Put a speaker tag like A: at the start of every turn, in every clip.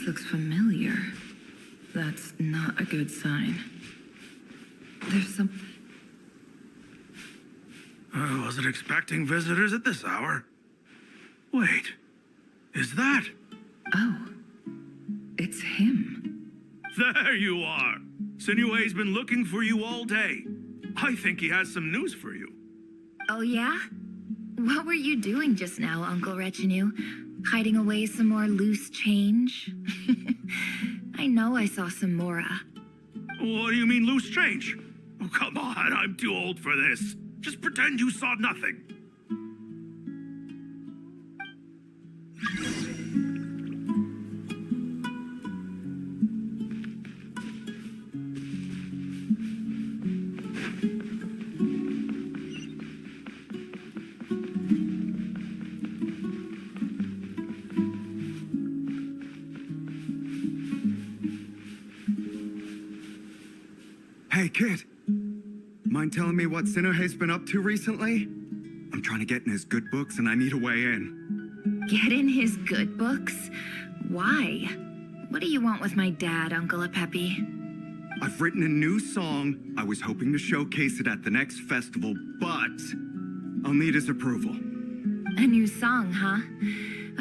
A: place looks familiar. That's not a good sign. There's some...
B: I wasn't expecting visitors at this hour. Wait, is that?
A: Oh, it's him.
B: There you are. Sinue's been looking for you all day. I think he has some news for you.
C: Oh, yeah? What were you doing just now, Uncle Retinue? Hiding away some more loose change? I know I saw some Mora.
B: What do you mean, loose change? Oh, come on, I'm too old for this. Just pretend you saw nothing.
D: Hey, kid. Mind telling me what Sinohe's been up to recently? I'm trying to get in his good books and I need a way in.
C: Get in his good books? Why? What do you want with my dad, Uncle Apepe?
D: I've written a new song. I was hoping to showcase it at the next festival, but I'll need his approval.
C: A new song, huh?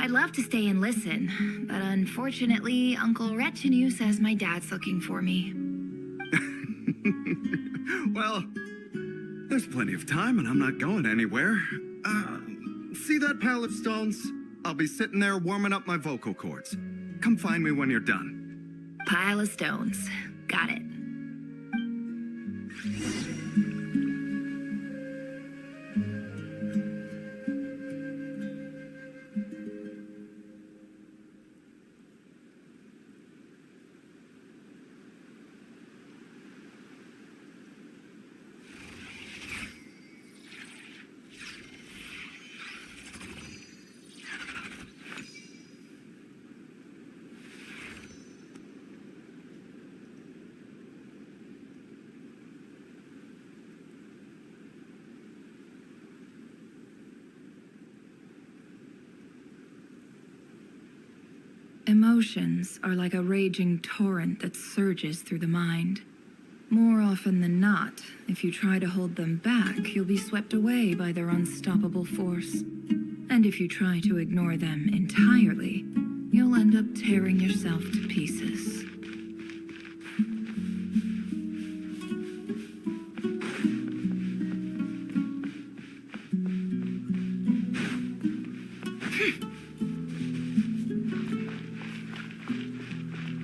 C: I'd love to stay and listen, but unfortunately, Uncle Retinue says my dad's looking for me.
D: Well, there's plenty of time and I'm not going anywhere. See that pile of stones? I'll be sitting there warming up my vocal cords. Come find me when you're done.
C: Pile of stones. Got it.
A: Emotions are like a raging torrent that surges through the mind. More often than not, if you try to hold them back, you'll be swept away by their unstoppable force. And if you try to ignore them entirely, you'll end up tearing yourself to pieces.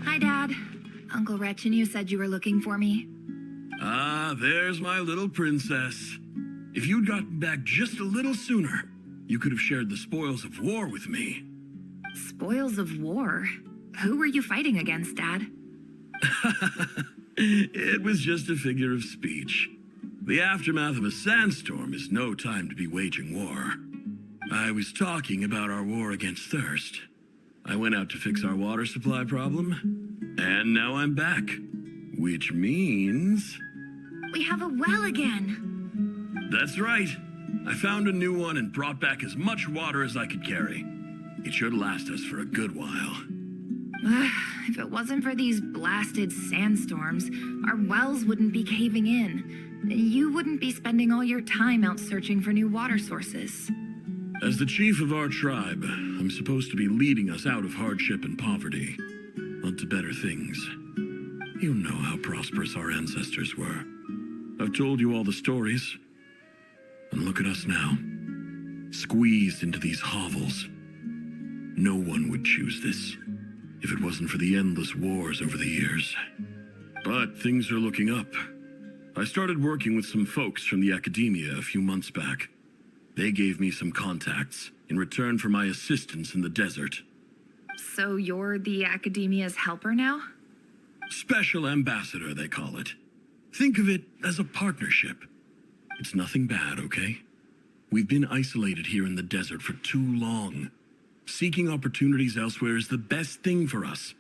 C: Hi, Dad. Uncle Retinue said you were looking for me.
E: Ah, there's my little princess. If you'd gotten back just a little sooner, you could have shared the spoils of war with me.
C: Spoils of war? Who were you fighting against, Dad?
E: It was just a figure of speech. The aftermath of a sandstorm is no time to be waging war. I was talking about our war against thirst. I went out to fix our water supply problem, and now I'm back. Which means...
C: We have a well again.
E: That's right. I found a new one and brought back as much water as I could carry. It should last us for a good while.
C: If it wasn't for these blasted sandstorms, our wells wouldn't be caving in. You wouldn't be spending all your time out searching for new water sources.
E: As the chief of our tribe, I'm supposed to be leading us out of hardship and poverty, onto better things. You know how prosperous our ancestors were. I've told you all the stories. And look at us now, squeezed into these hovels. No one would choose this, if it wasn't for the endless wars over the years. But things are looking up. I started working with some folks from the academia a few months back. They gave me some contacts in return for my assistance in the desert.
C: So you're the academia's helper now?
E: Special ambassador, they call it. Think of it as a partnership. It's nothing bad, okay? We've been isolated here in the desert for too long. Seeking opportunities elsewhere is the best thing for us,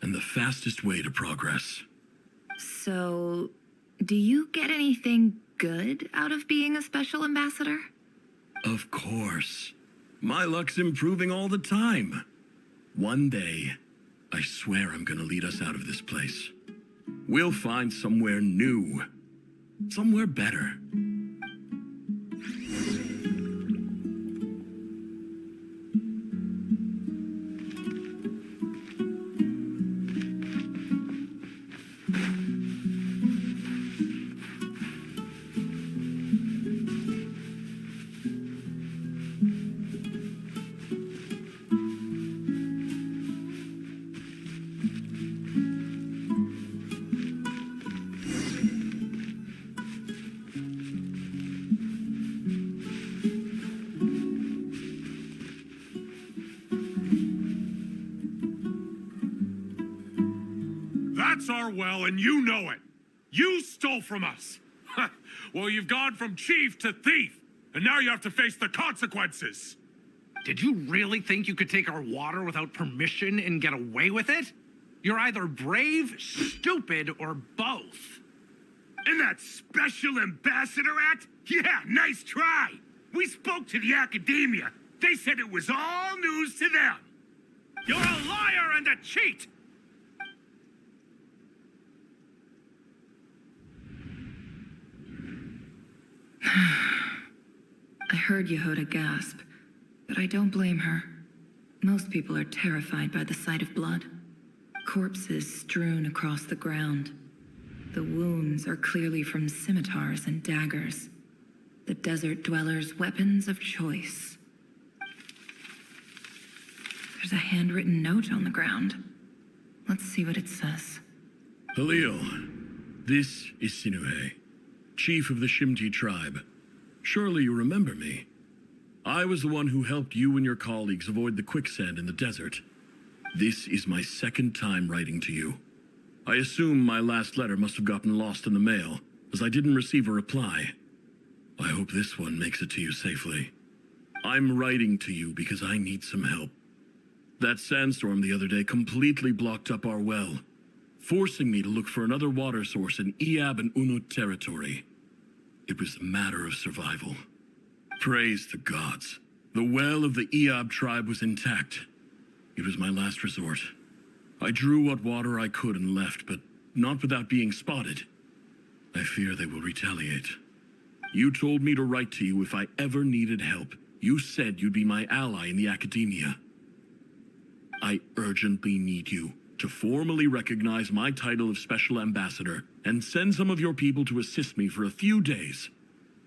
E: and the fastest way to progress.
C: So, do you get anything good out of being a special ambassador?
E: Of course. My luck's improving all the time. One day, I swear I'm gonna lead us out of this place. We'll find somewhere new. Somewhere better.
B: That's our well, and you know it. You stole from us. Well, you've gone from chief to thief, and now you have to face the consequences.
F: Did you really think you could take our water without permission and get away with it? You're either brave, stupid, or both.
B: And that special ambassador act? Yeah, nice try. We spoke to the academia. They said it was all news to them. You're a liar and a cheat.
A: I heard Yehuda gasp, but I don't blame her. Most people are terrified by the sight of blood. Corpses strewn across the ground. The wounds are clearly from scimitars and daggers. The desert dwellers' weapons of choice. There's a handwritten note on the ground. Let's see what it says.
E: Halil, this is Sinuhe, chief of the Shimti tribe. Surely you remember me. I was the one who helped you and your colleagues avoid the quicksand in the desert. This is my second time writing to you. I assume my last letter must have gotten lost in the mail, as I didn't receive a reply. I hope this one makes it to you safely. I'm writing to you because I need some help. That sandstorm the other day completely blocked up our well, forcing me to look for another water source in Iab and Unut territory. It was a matter of survival. Praise the gods. The well of the Iab tribe was intact. It was my last resort. I drew what water I could and left, but not without being spotted. I fear they will retaliate. You told me to write to you if I ever needed help. You said you'd be my ally in the academia. I urgently need you to formally recognize my title of Special Ambassador and send some of your people to assist me for a few days.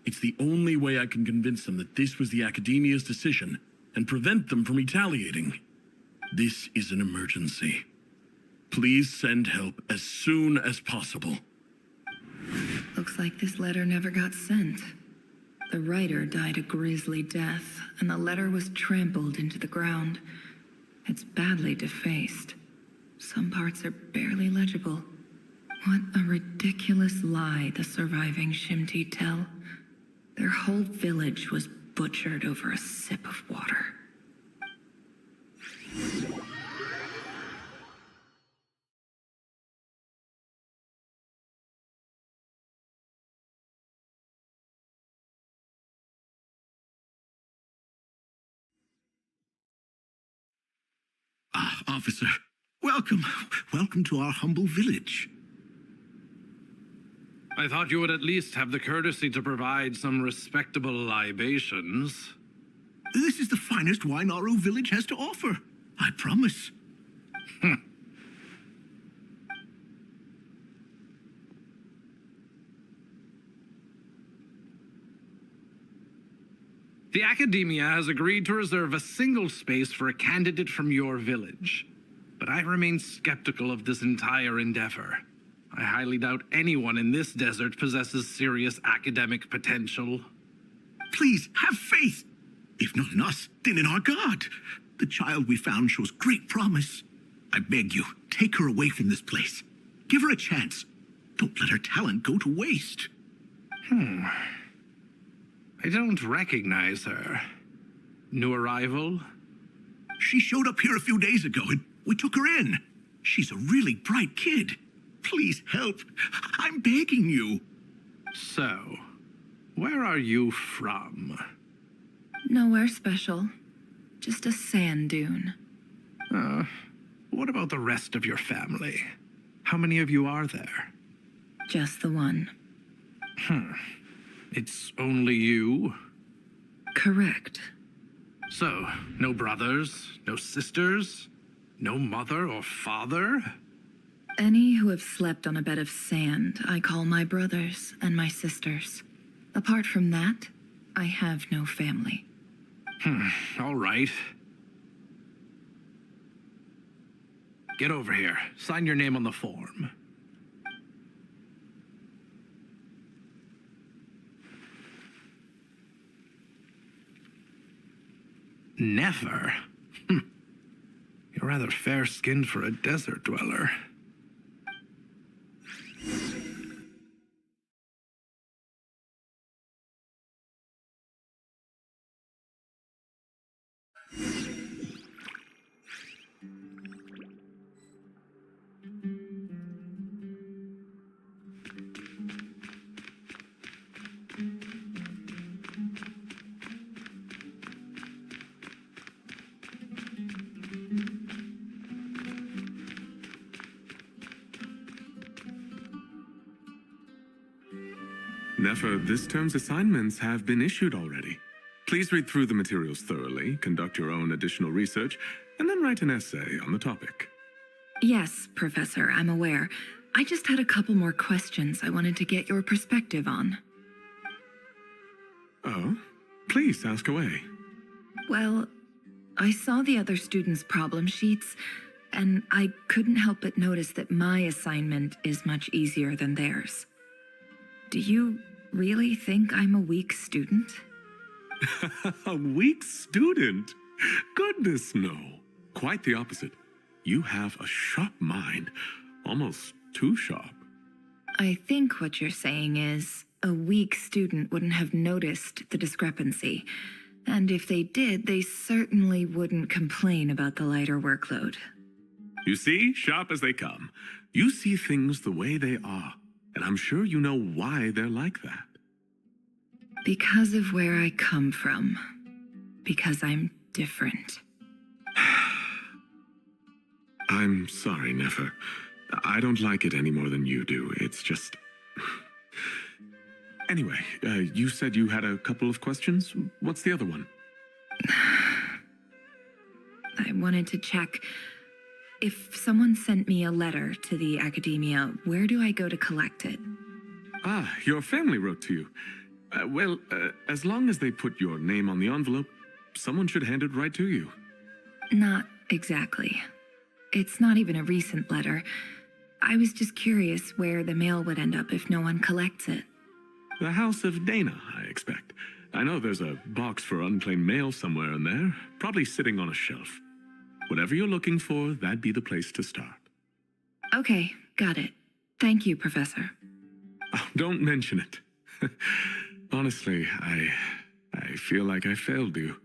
E: It's the only way I can convince them that this was the academia's decision and prevent them from retaliating. This is an emergency. Please send help as soon as possible.
A: Looks like this letter never got sent. The writer died a grisly death, and the letter was trampled into the ground. It's badly defaced. Some parts are barely legible. What a ridiculous lie the surviving Shimti tell. Their whole village was butchered over a sip of water.
G: Officer, welcome. Welcome to our humble village.
F: I thought you would at least have the courtesy to provide some respectable libations.
G: This is the finest wine Aru village has to offer. I promise.
F: The Academia has agreed to reserve a single space for a candidate from your village. But I remain skeptical of this entire endeavor. I highly doubt anyone in this desert possesses serious academic potential.
G: Please, have faith. If not in us, then in our God. The child we found shows great promise. I beg you, take her away from this place. Give her a chance. Don't let her talent go to waste.
F: I don't recognize her. New arrival?
G: She showed up here a few days ago and we took her in. She's a really bright kid. Please help. I'm begging you.
F: So, where are you from?
A: Nowhere special. Just a sand dune.
F: What about the rest of your family? How many of you are there?
A: Just the one.
F: It's only you?
A: Correct.
F: So, no brothers, no sisters, no mother or father?
A: Any who have slept on a bed of sand, I call my brothers and my sisters. Apart from that, I have no family.
F: All right. Get over here. Sign your name on the form. Never? You're rather fair-skinned for a desert dweller.
H: Nefer, this term's assignments have been issued already. Please read through the materials thoroughly, conduct your own additional research, and then write an essay on the topic.
A: Yes, Professor, I'm aware. I just had a couple more questions I wanted to get your perspective on.
H: Oh? Please ask away.
A: Well, I saw the other students' problem sheets, and I couldn't help but notice that my assignment is much easier than theirs. Do you really think I'm a weak student?
H: A weak student? Goodness, no. Quite the opposite. You have a sharp mind, almost too sharp.
A: I think what you're saying is a weak student wouldn't have noticed the discrepancy. And if they did, they certainly wouldn't complain about the lighter workload.
H: You see, sharp as they come. You see things the way they are, and I'm sure you know why they're like that.
A: Because of where I come from. Because I'm different.
H: I'm sorry, Nefer. I don't like it any more than you do. It's just... Anyway, you said you had a couple of questions. What's the other one?
A: I wanted to check. If someone sent me a letter to the academia, where do I go to collect it?
H: Ah, your family wrote to you. Well, as long as they put your name on the envelope, someone should hand it right to you.
A: Not exactly. It's not even a recent letter. I was just curious where the mail would end up if no one collects it.
H: The House of Dana, I expect. I know there's a box for unclaimed mail somewhere in there, probably sitting on a shelf. Whatever you're looking for, that'd be the place to start.
A: Okay, got it. Thank you, Professor.
H: Oh, don't mention it. Honestly, I feel like I failed you.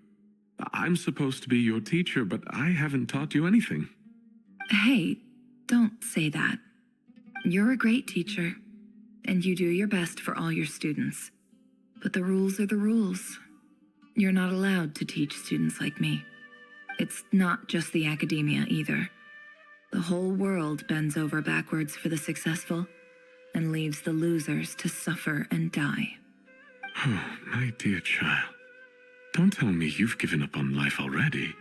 H: I'm supposed to be your teacher, but I haven't taught you anything.
A: Hey, don't say that. You're a great teacher, and you do your best for all your students. But the rules are the rules. You're not allowed to teach students like me. It's not just the academia either. The whole world bends over backwards for the successful and leaves the losers to suffer and die.
H: Oh, my dear child. Don't tell me you've given up on life already.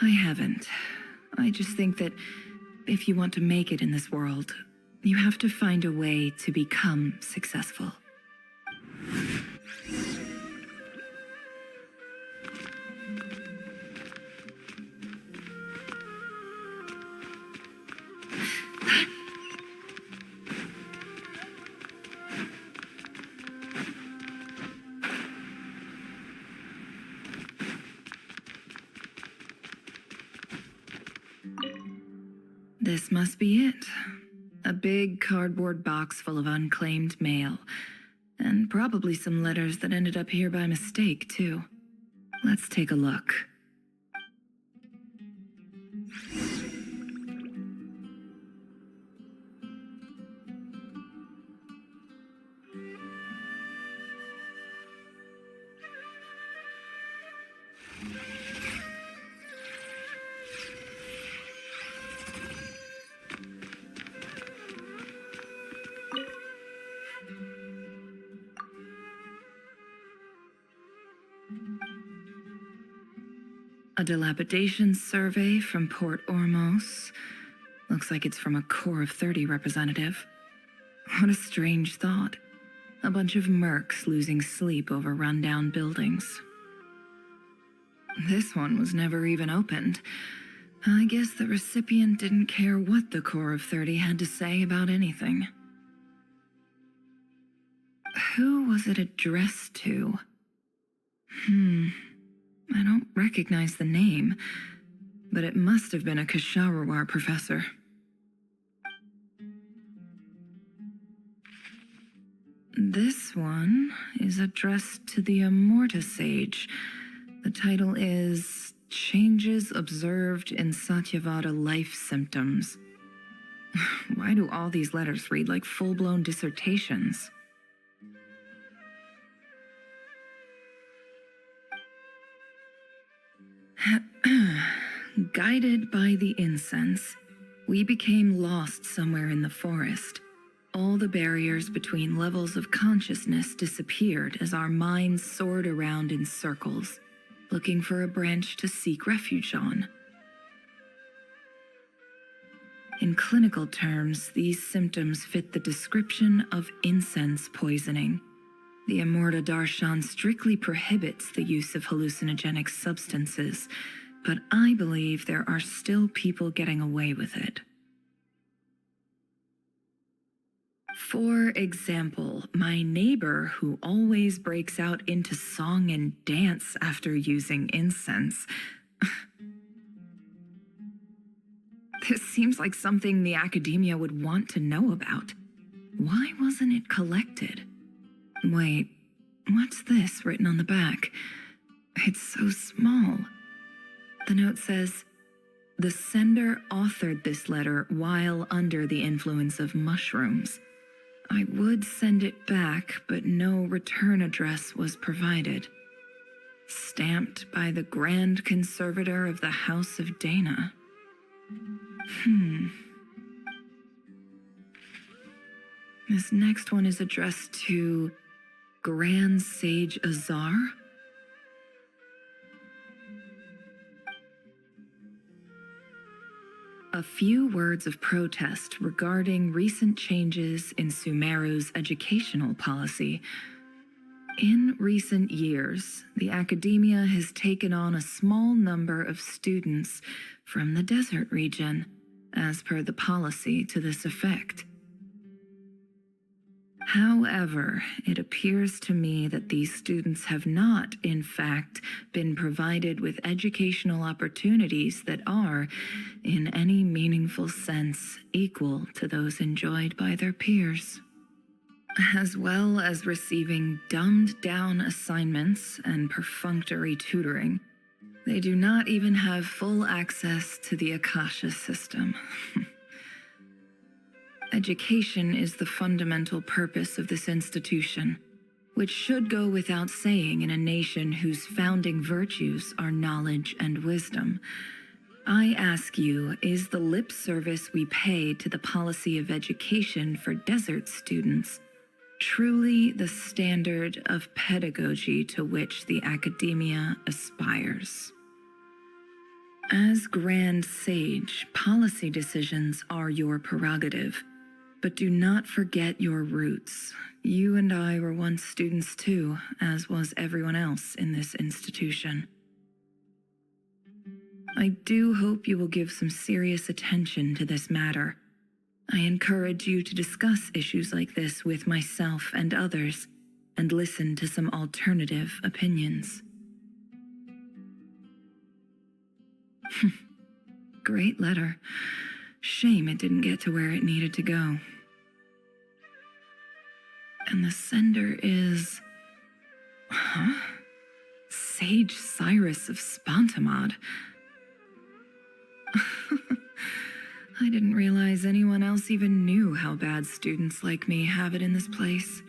A: I haven't. I just think that if you want to make it in this world, you have to find a way to become successful. This must be it. A big cardboard box full of unclaimed mail. And probably some letters that ended up here by mistake, too. Let's take a look. A dilapidation survey from Port Ormos. Looks like it's from a Core of 30 representative. What a strange thought. A bunch of mercs losing sleep over rundown buildings. This one was never even opened. I guess the recipient didn't care what the Core of 30 had to say about anything. Who was it addressed to? I don't recognize the name, but it must have been a Kasharawar professor. This one is addressed to the Amorta Sage. The title is Changes Observed in Satyavada Life Symptoms. Why do all these letters read like full-blown dissertations? Guided by the incense, we became lost somewhere in the forest. All the barriers between levels of consciousness disappeared as our minds soared around in circles, looking for a branch to seek refuge on. In clinical terms, these symptoms fit the description of incense poisoning. The Amorta Darshan strictly prohibits the use of hallucinogenic substances, but I believe there are still people getting away with it. For example, my neighbor who always breaks out into song and dance after using incense. This seems like something the academia would want to know about. Why wasn't it collected? Wait, what's this written on the back? It's so small. The note says, "The sender authored this letter while under the influence of mushrooms. I would send it back, but no return address was provided. Stamped by the Grand Conservator of the House of Dana." This next one is addressed to Grand Sage Azar? A few words of protest regarding recent changes in Sumeru's educational policy. In recent years, the academia has taken on a small number of students from the desert region, as per the policy to this effect. However, it appears to me that these students have not, in fact, been provided with educational opportunities that are, in any meaningful sense, equal to those enjoyed by their peers. As well as receiving dumbed-down assignments and perfunctory tutoring, they do not even have full access to the Akasha system. Education is the fundamental purpose of this institution, which should go without saying in a nation whose founding virtues are knowledge and wisdom. I ask you, is the lip service we pay to the policy of education for desert students truly the standard of pedagogy to which the academia aspires? As Grand Sage, policy decisions are your prerogative. But do not forget your roots. You and I were once students too, as was everyone else in this institution. I do hope you will give some serious attention to this matter. I encourage you to discuss issues like this with myself and others, and listen to some alternative opinions. Great letter. Shame it didn't get to where it needed to go. And the sender is... Sage Cyrus of Spontamod. I didn't realize anyone else even knew how bad students like me have it in this place.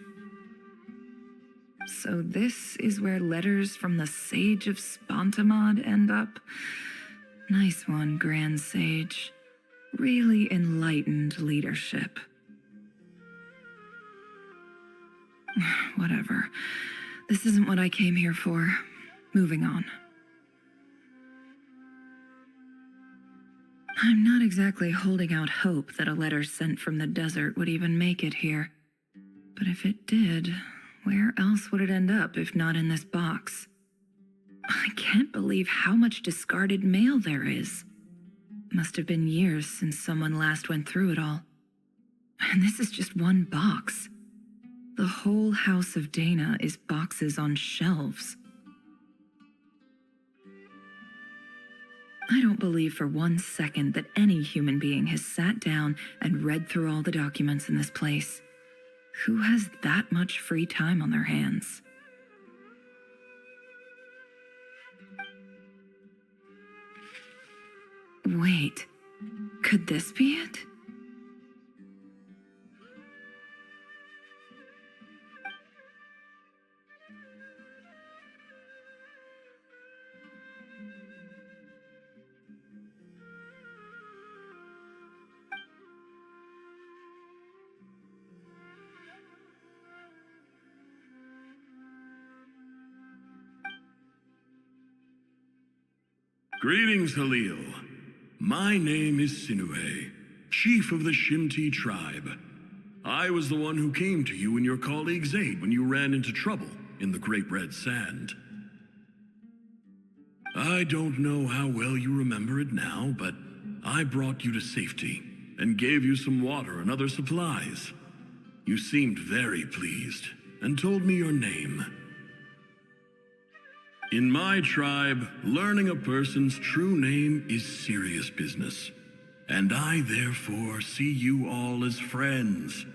A: So this is where letters from the Sage of Spontamod end up? Nice one, Grand Sage. Really enlightened leadership. Whatever. This isn't what I came here for. Moving on. I'm not exactly holding out hope that a letter sent from the desert would even make it here. But if it did, where else would it end up if not in this box? I can't believe how much discarded mail there is. Must have been years since someone last went through it all. And this is just one box. The whole house of Dana is boxes on shelves. I don't believe for one second that any human being has sat down and read through all the documents in this place. Who has that much free time on their hands? Wait, could this be it?
E: Greetings, Halil. My name is Sinue, chief of the Shimti tribe. I was the one who came to you and your colleague Zaid when you ran into trouble in the Great Red Sand. I don't know how well you remember it now, but I brought you to safety and gave you some water and other supplies. You seemed very pleased and told me your name. In my tribe, learning a person's true name is serious business, and I therefore see you all as friends.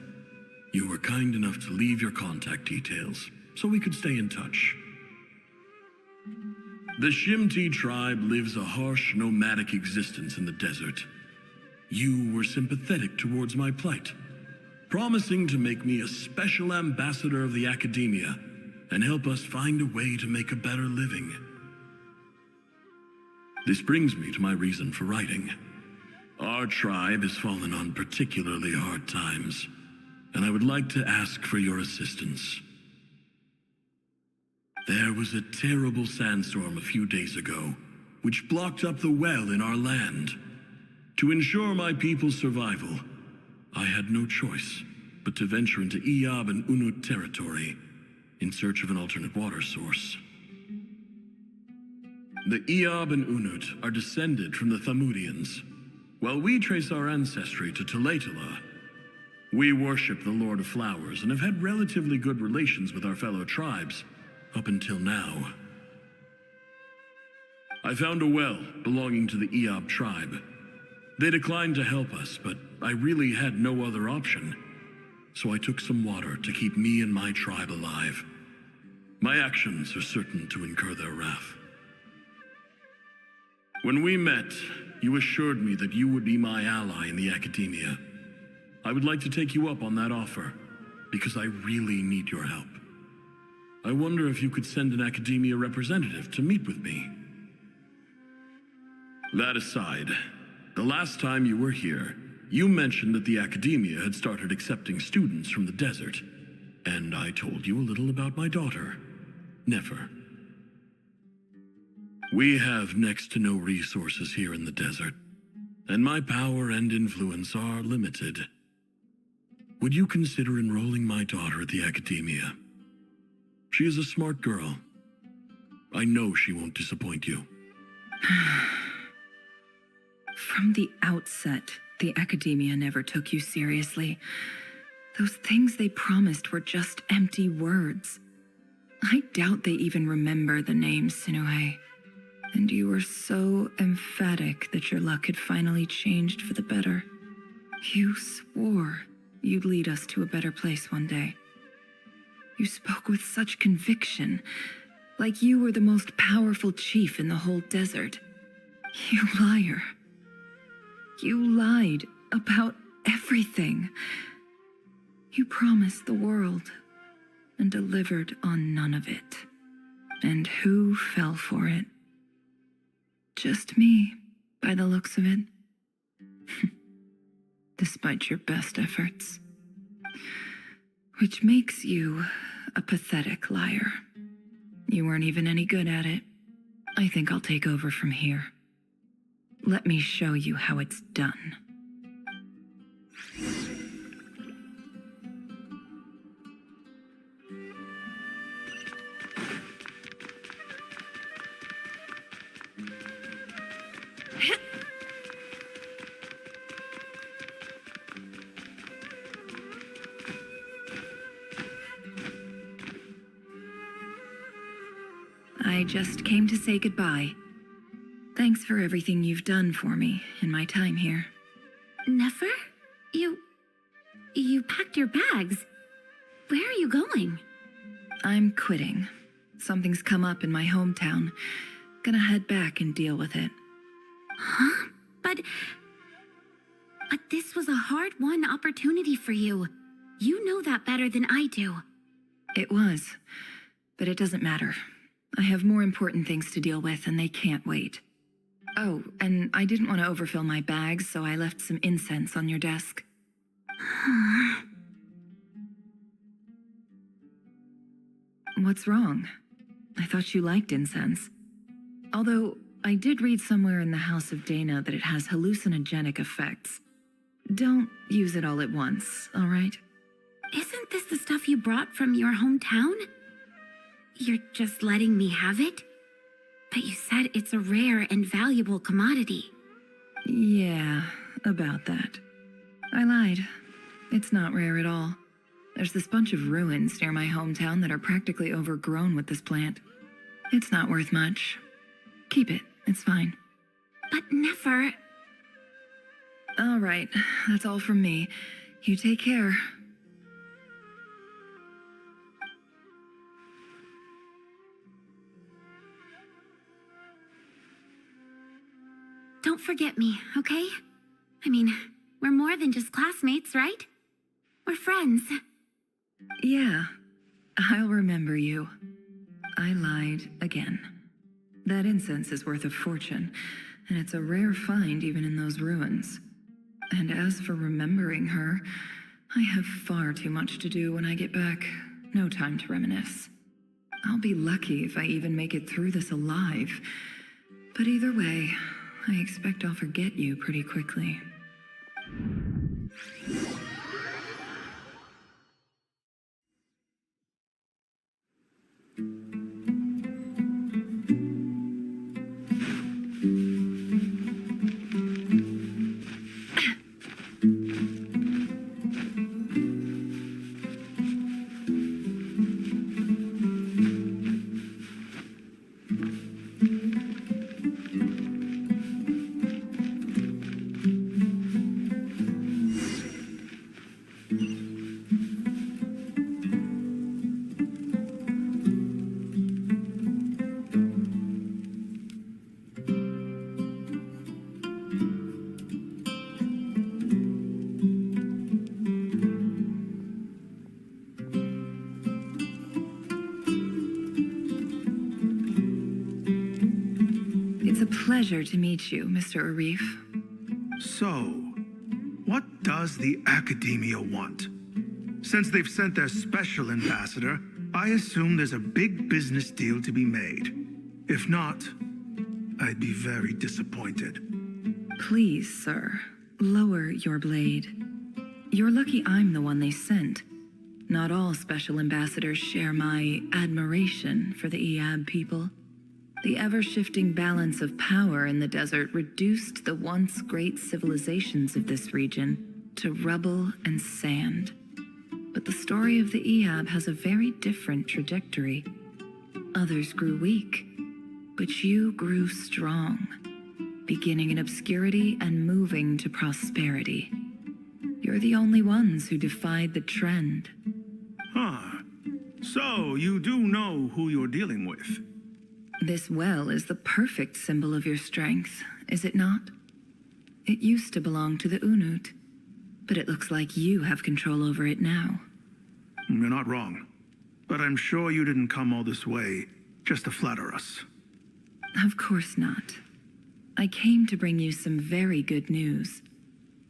E: You were kind enough to leave your contact details so we could stay in touch. The Shimti tribe lives a harsh, nomadic existence in the desert. You were sympathetic towards my plight, promising to make me a special ambassador of the academia and help us find a way to make a better living. This brings me to my reason for writing. Our tribe has fallen on particularly hard times, and I would like to ask for your assistance. There was a terrible sandstorm a few days ago, which blocked up the well in our land. To ensure my people's survival, I had no choice but to venture into Iyab and Unut territory in search of an alternate water source. The Iyab and Unut are descended from the Thamudians, while we trace our ancestry to Tulatala. We worship the Lord of Flowers and have had relatively good relations with our fellow tribes up until now. I found a well belonging to the Iyab tribe. They declined to help us, but I really had no other option, so I took some water to keep me and my tribe alive. My actions are certain to incur their wrath. When we met, you assured me that you would be my ally in the academia. I would like to take you up on that offer, because I really need your help. I wonder if you could send an academia representative to meet with me. That aside, the last time you were here, you mentioned that the academia had started accepting students from the desert, and I told you a little about my daughter, Nefer. We have next to no resources here in the desert, and my power and influence are limited. Would you consider enrolling my daughter at the academia? She is a smart girl. I know she won't disappoint you.
A: From the outset, the academia never took you seriously. Those things they promised were just empty words. I doubt they even remember the name Sinue. And you were so emphatic that your luck had finally changed for the better. You swore you'd lead us to a better place one day. You spoke with such conviction, like you were the most powerful chief in the whole desert. You liar. You lied about everything. You promised the world and delivered on none of it. And who fell for it? Just me, by the looks of it. Despite your best efforts. Which makes you a pathetic liar. You weren't even any good at it. I think I'll take over from here. Let me show you how it's done. I just came to say goodbye. Thanks for everything you've done for me in my time here.
C: Nefer? You packed your bags. Where are you going?
A: I'm quitting. Something's come up in my hometown. Gonna head back and deal with it.
C: Huh? But this was a hard-won opportunity for you. You know that better than I do.
A: It was, but it doesn't matter. I have more important things to deal with, and they can't wait. Oh, and I didn't want to overfill my bags, so I left some incense on your desk. What's wrong? I thought you liked incense. Although, I did read somewhere in the House of Dana that it has hallucinogenic effects. Don't use it all at once, all right?
C: Isn't this the stuff you brought from your hometown? You're just letting me have it? But you said it's a rare and valuable commodity.
A: Yeah, about that. I lied. It's not rare at all. There's this bunch of ruins near my hometown that are practically overgrown with this plant. It's not worth much. Keep it, it's fine.
C: But Nefer...
A: All right, that's all from me. You take care.
C: Don't forget me, okay? I mean, we're more than just classmates, right? We're friends.
A: Yeah, I'll remember you. I lied again. That incense is worth a fortune, and it's a rare find even in those ruins. And as for remembering her, I have far too much to do when I get back. No time to reminisce. I'll be lucky if I even make it through this alive. But either way, I expect I'll forget you pretty quickly. It's a pleasure to meet you, Mr. Arif.
B: So, what does the Academia want? Since they've sent their special ambassador, I assume there's a big business deal to be made. If not, I'd be very disappointed.
A: Please, sir, lower your blade. You're lucky I'm the one they sent. Not all special ambassadors share my admiration for the Eab people. The ever-shifting balance of power in the desert reduced the once great civilizations of this region to rubble and sand. But the story of the Eab has a very different trajectory. Others grew weak, but you grew strong, beginning in obscurity and moving to prosperity. You're the only ones who defied the trend.
B: Huh. So, you do know who you're dealing with?
A: This well is the perfect symbol of your strength, is it not? It used to belong to the Unut, but it looks like you have control over it now.
B: You're not wrong. But I'm sure you didn't come all this way just to flatter us.
A: Of course not. I came to bring you some very good news.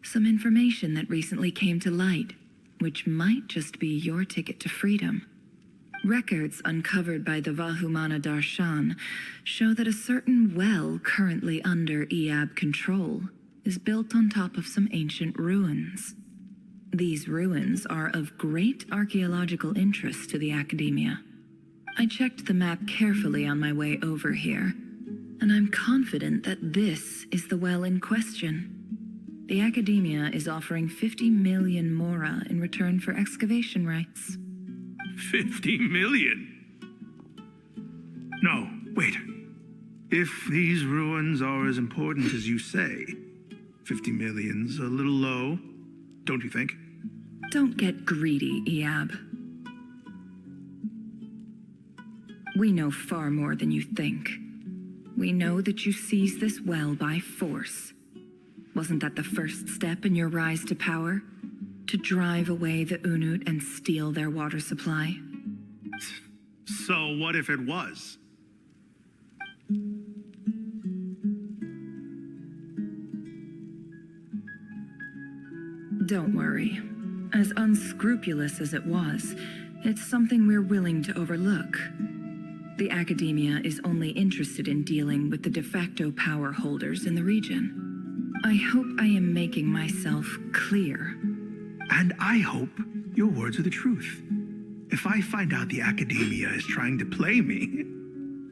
A: Some information that recently came to light, which might just be your ticket to freedom. Records uncovered by the Vahumana Darshan show that a certain well currently under Eab control is built on top of some ancient ruins. These ruins are of great archaeological interest to the Academia. I checked the map carefully on my way over here, and I'm confident that this is the well in question. The Academia is offering 50 million mora in return for excavation rights.
B: 50 million? No, wait. If these ruins are as important as you say, 50 million's a little low, don't you think?
A: Don't get greedy, Eab. We know far more than you think. We know that you seized this well by force. Wasn't that the first step in your rise to power? To drive away the Unut and steal their water supply?
B: So what if it was?
A: Don't worry. As unscrupulous as it was, it's something we're willing to overlook. The Academia is only interested in dealing with the de facto power holders in the region. I hope I am making myself clear.
B: And I hope your words are the truth. If I find out the Academia is trying to play me,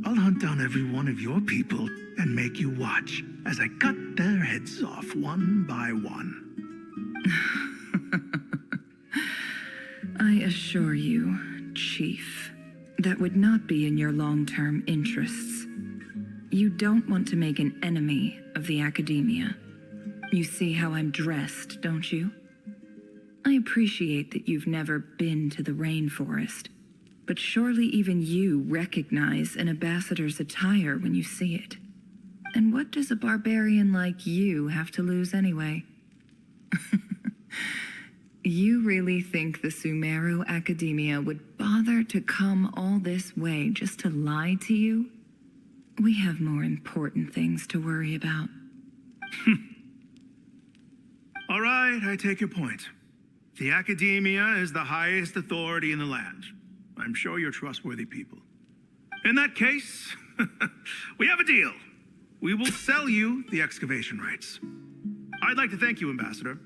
B: I'll hunt down every one of your people and make you watch as I cut their heads off one by one.
A: I assure you, Chief, that would not be in your long-term interests. You don't want to make an enemy of the Academia. You see how I'm dressed, don't you? I appreciate that you've never been to the rainforest, but surely even you recognize an ambassador's attire when you see it. And what does a barbarian like you have to lose anyway? You really think the Sumeru Academia would bother to come all this way just to lie to you? We have more important things to worry about.
B: All right, I take your point. The Academia is the highest authority in the land. I'm sure you're trustworthy people. In that case, we have a deal. We will sell you the excavation rights. I'd like to thank you, Ambassador.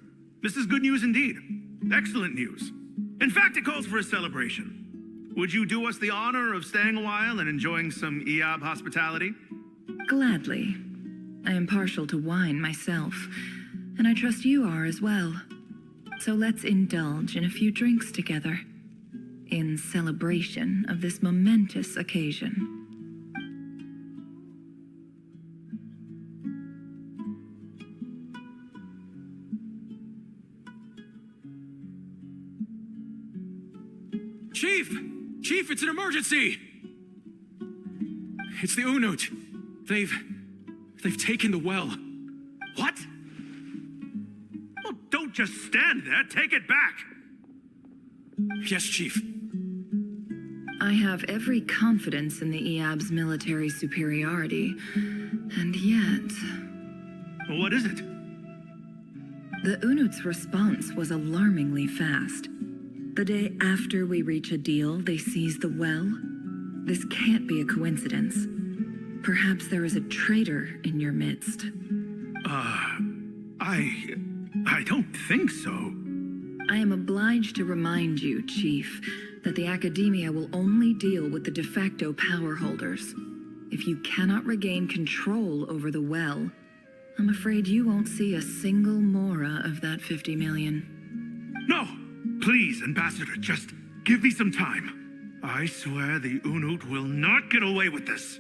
B: This is good news indeed. Excellent news. In fact, it calls for a celebration. Would you do us the honor of staying a while and enjoying some Eab hospitality?
A: Gladly. I am partial to wine myself, and I trust you are as well. So let's indulge in a few drinks together, in celebration of this momentous occasion.
I: Chief! Chief, it's an emergency! It's the Unut. They've taken the well.
B: What? Well, don't just stand there. Take it back.
I: Yes, Chief.
A: I have every confidence in the Eab's military superiority, and yet...
B: What is it?
A: The Unut's response was alarmingly fast. The day after we reach a deal, they seize the well. This can't be a coincidence. Perhaps there is a traitor in your midst.
B: I don't think so.
A: I am obliged to remind you, Chief, that the Academia will only deal with the de facto power holders. If you cannot regain control over the well, I'm afraid you won't see a single mora of that 50 million.
B: No! Please, Ambassador, just give me some time. I swear the Unut will not get away with this.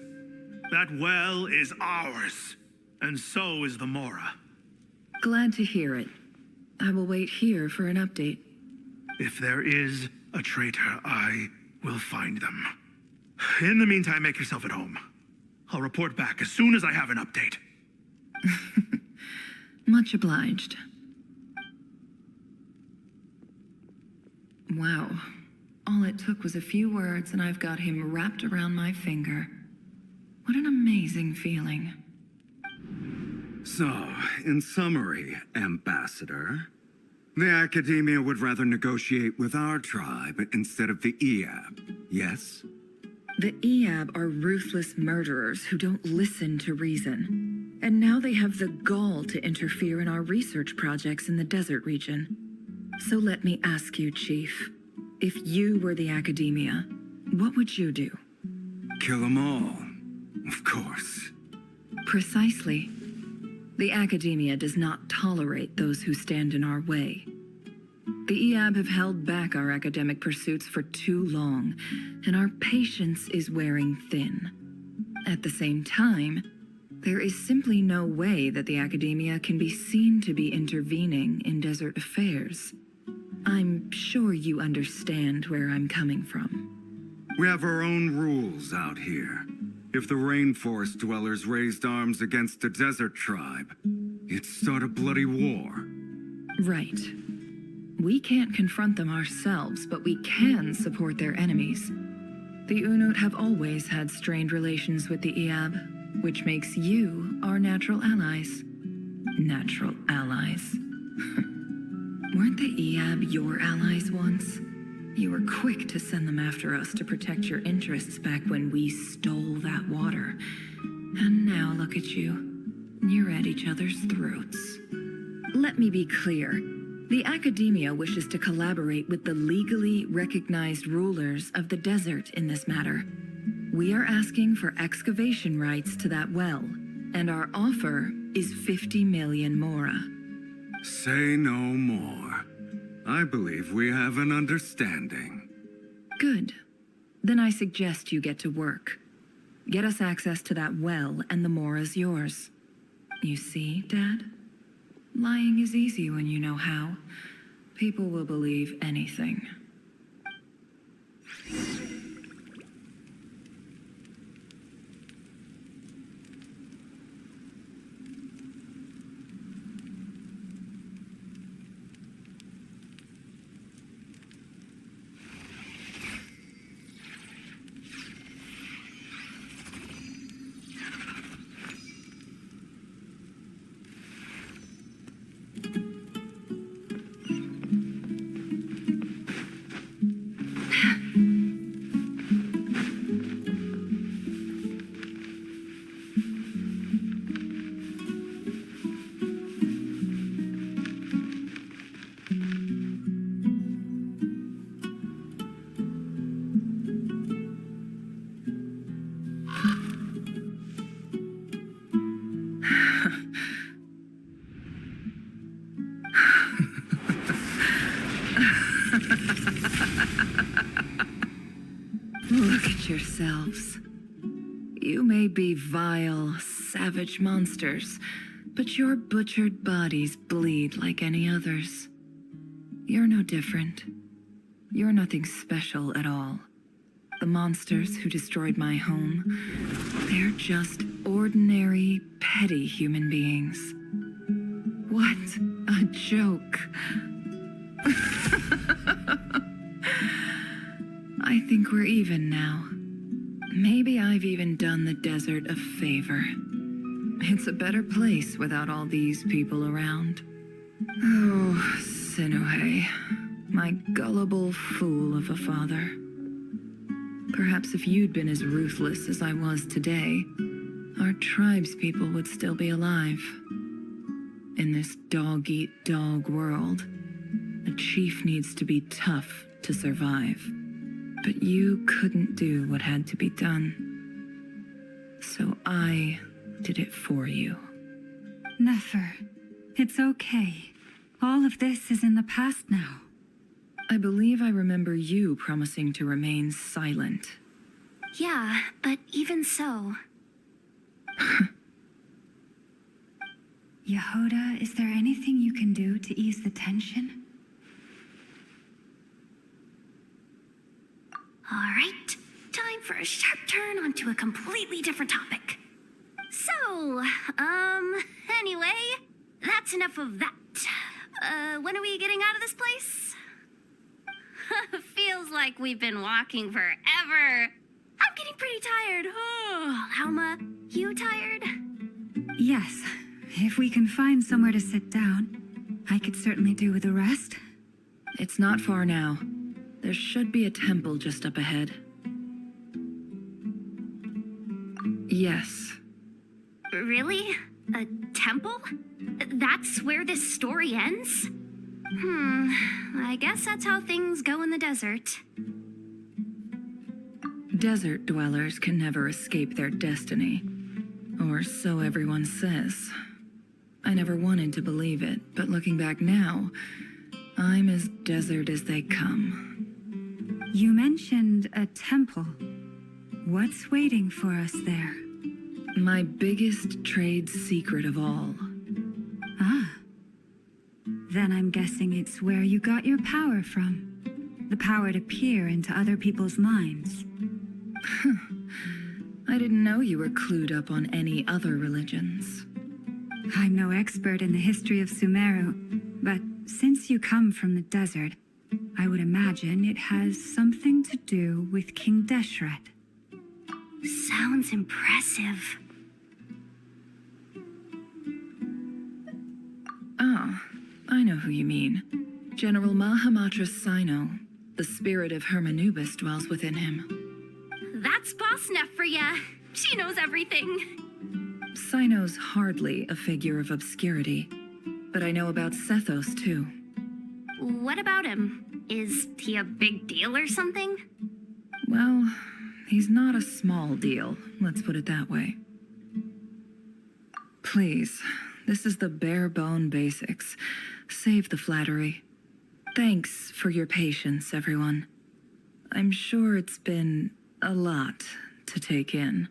B: That well is ours, and so is the mora.
A: Glad to hear it. I will wait here for an update.
B: If there is a traitor, I will find them. In the meantime, make yourself at home. I'll report back as soon as I have an update.
A: Much obliged. Wow. All it took was a few words and I've got him wrapped around my finger. What an amazing feeling.
D: So, in summary, Ambassador, The Academia would rather negotiate with our tribe instead of the Eab, yes?
A: The Eab are ruthless murderers who don't listen to reason. And now they have the gall to interfere in our research projects in the desert region. So let me ask you, Chief. If you were the Academia, what would you do?
D: Kill them all, of course.
A: Precisely. The Academia does not tolerate those who stand in our way. The Eab have held back our academic pursuits for too long, and our patience is wearing thin. At the same time, there is simply no way that the Academia can be seen to be intervening in desert affairs. I'm sure you understand where I'm coming from.
D: We have our own rules out here. If the rainforest dwellers raised arms against a desert tribe, it'd start a bloody war.
A: Right. We can't confront them ourselves, but we can support their enemies. The Unut have always had strained relations with the Eab, which makes you our natural allies. Natural allies. Weren't the Eab your allies once? You were quick to send them after us to protect your interests back when we stole that water. And now look at you. You're at each other's throats. Let me be clear. The Academia wishes to collaborate with the legally recognized rulers of the desert in this matter. We are asking for excavation rights to that well, and our offer is 50 million mora.
D: Say no more. I believe we have an understanding.
A: Good. Then I suggest you get to work. Get us access to that well, and the mora's yours. You see, Dad? Lying is easy when you know how. People will believe anything. Look at yourselves. You may be vile, savage monsters, but your butchered bodies bleed like any others. You're no different. You're nothing special at all. The monsters who destroyed my home, they're just ordinary, petty human beings. What a joke. I think we're even now. Maybe I've even done the desert a favor. It's a better place without all these people around. Oh, Sinuhe, my gullible fool of a father. Perhaps if you'd been as ruthless as I was today, our tribespeople would still be alive. In this dog-eat-dog world, a chief needs to be tough to survive. But you couldn't do what had to be done. So I did it for you.
J: Nefer, it's okay. All of this is in the past now.
A: I believe I remember you promising to remain silent.
C: Yeah, but even so.
J: Yehoda, is there anything you can do to ease the tension?
C: All right, time for a sharp turn onto a completely different topic. So, anyway, that's enough of that. When are we getting out of this place? Feels like we've been walking forever. I'm getting pretty tired. Oh, Alma, you tired?
J: Yes, if we can find somewhere to sit down. I could certainly do with a rest.
A: It's not far now. There should be a temple just up ahead. Yes.
C: Really? A temple? That's where this story ends? I guess that's how things go in the desert.
A: Desert dwellers can never escape their destiny. Or so everyone says. I never wanted to believe it, but looking back now, I'm as desert as they come.
J: You mentioned a temple. What's waiting for us there?
A: My biggest trade secret of all.
J: Ah. Then I'm guessing it's where you got your power from. The power to peer into other people's minds.
A: I didn't know you were clued up on any other religions.
J: I'm no expert in the history of Sumeru, but since you come from the desert, I would imagine it has something to do with King Deshret.
C: Sounds impressive.
A: Ah, I know who you mean. General Mahamatra Sino. The spirit of Hermanubis dwells within him.
C: That's Boss Neff for ya. She knows everything.
A: Sino's hardly a figure of obscurity, but I know about Sethos too.
C: What about him? Is he a big deal or something?
A: Well, he's not a small deal, let's put it that way. Please, this is the bare bone basics. Save the flattery. Thanks for your patience, everyone. I'm sure it's been a lot to take in.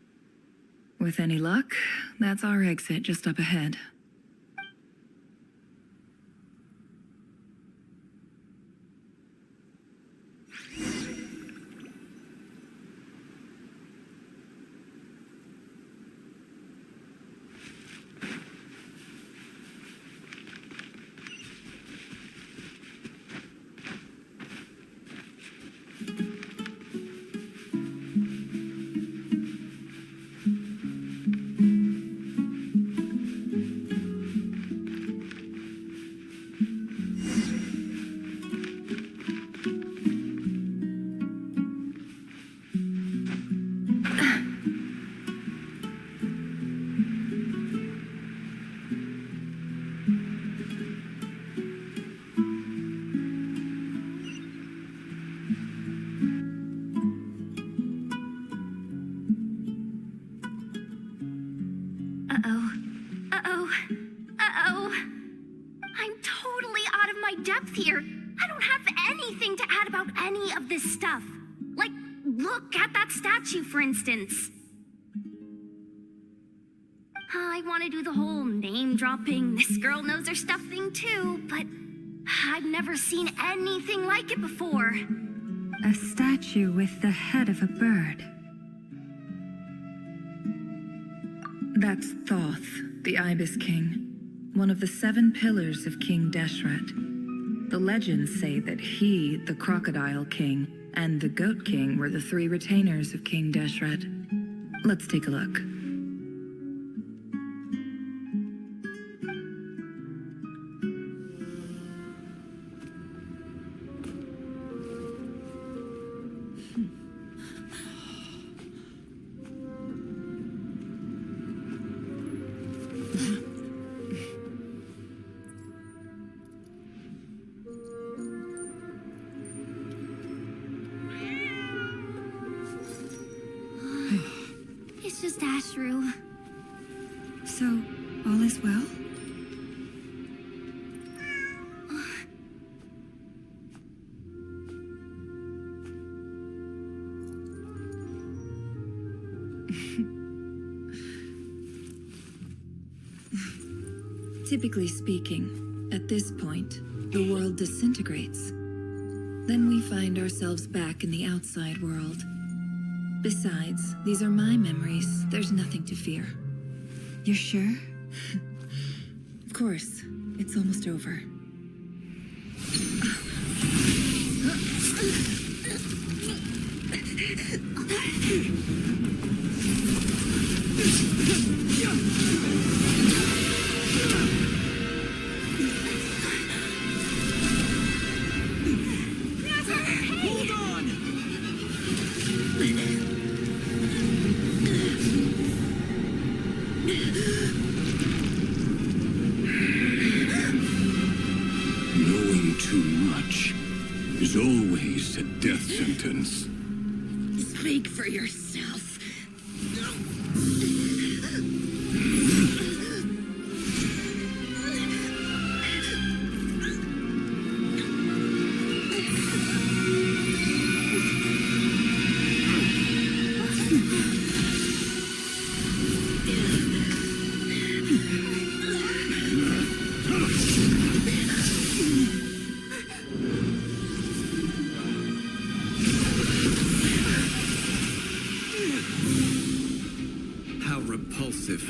A: With any luck, that's our exit just up ahead.
C: I'm totally out of my depth here. I don't have anything to add about any of this stuff. Like, look at that statue, for instance. I want to do the whole name-dropping, this girl knows her stuff thing too, but I've never seen anything like it before.
J: A statue with the head of a bird.
A: That's Thoth, the Ibis King, one of the 7 pillars of King Deshret. The legends say that he, the Crocodile King, and the Goat King were the 3 retainers of King Deshret. Let's take a look.
C: It's just Ashru.
J: So, all is well?
A: Typically speaking, at this point, the world disintegrates. Then we find ourselves back in the outside world. Besides, these are my memories. There's nothing to fear.
J: You're sure?
A: Of course. It's almost over.
K: acquaintance.
L: Speak for yourself.
I: How repulsive.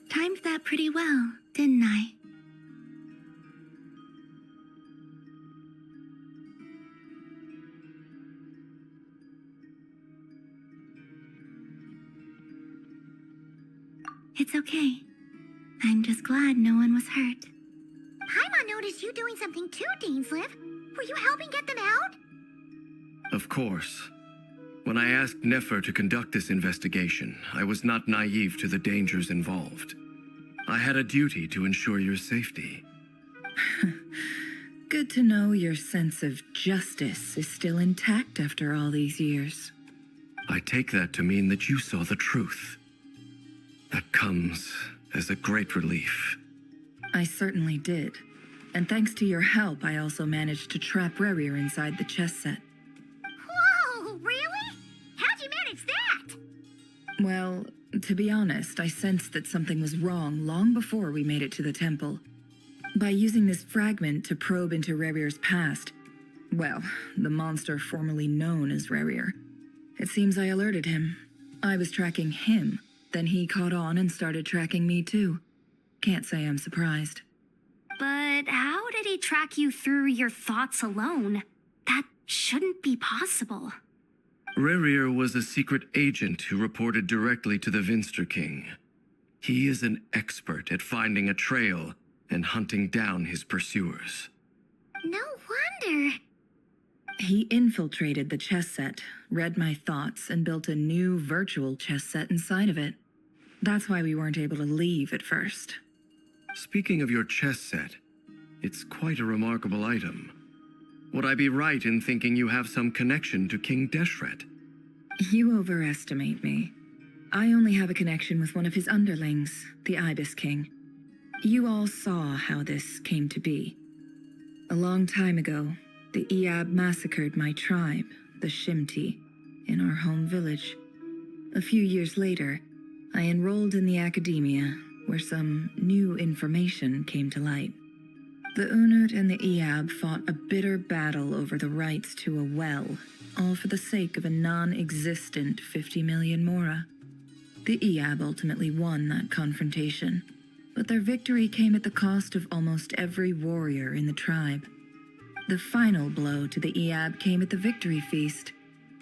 C: Timed that pretty well, didn't I? It's okay. I'm just glad no one was hurt.
M: Paimon noticed you doing something too, Dainsleif. Were you helping get them out?
D: Of course. When I asked Nefer to conduct this investigation, I was not naive to the dangers involved. I had a duty to ensure your safety.
A: Good to know your sense of justice is still intact after all these years.
D: I take that to mean that you saw the truth. That comes as a great relief.
A: I certainly did. And thanks to your help, I also managed to trap Rerir inside the chess set.
M: Whoa, really? How'd you manage that?
A: Well, to be honest, I sensed that something was wrong long before we made it to the temple. By using this fragment to probe into Rerir's past, well, the monster formerly known as Rerir, it seems I alerted him. I was tracking him, then he caught on and started tracking me too. Can't say I'm surprised.
C: But how did he track you through your thoughts alone? That shouldn't be possible.
D: Rerir was a secret agent who reported directly to the Vinster King. He is an expert at finding a trail and hunting down his pursuers.
M: No wonder.
A: He infiltrated the chess set, read my thoughts, and built a new virtual chess set inside of it. That's why we weren't able to leave at first.
D: Speaking of your chess set, it's quite a remarkable item. Would I be right in thinking you have some connection to King Deshret?
A: You overestimate me. I only have a connection with one of his underlings, the Ibis King. You all saw how this came to be. A long time ago, the Iab massacred my tribe, the Shimti, in our home village. A few years later, I enrolled in the academia, where some new information came to light. The Unut and the Iab fought a bitter battle over the rights to a well, all for the sake of a non-existent 50 million Mora. The Iab ultimately won that confrontation, but their victory came at the cost of almost every warrior in the tribe. The final blow to the Iab came at the victory feast,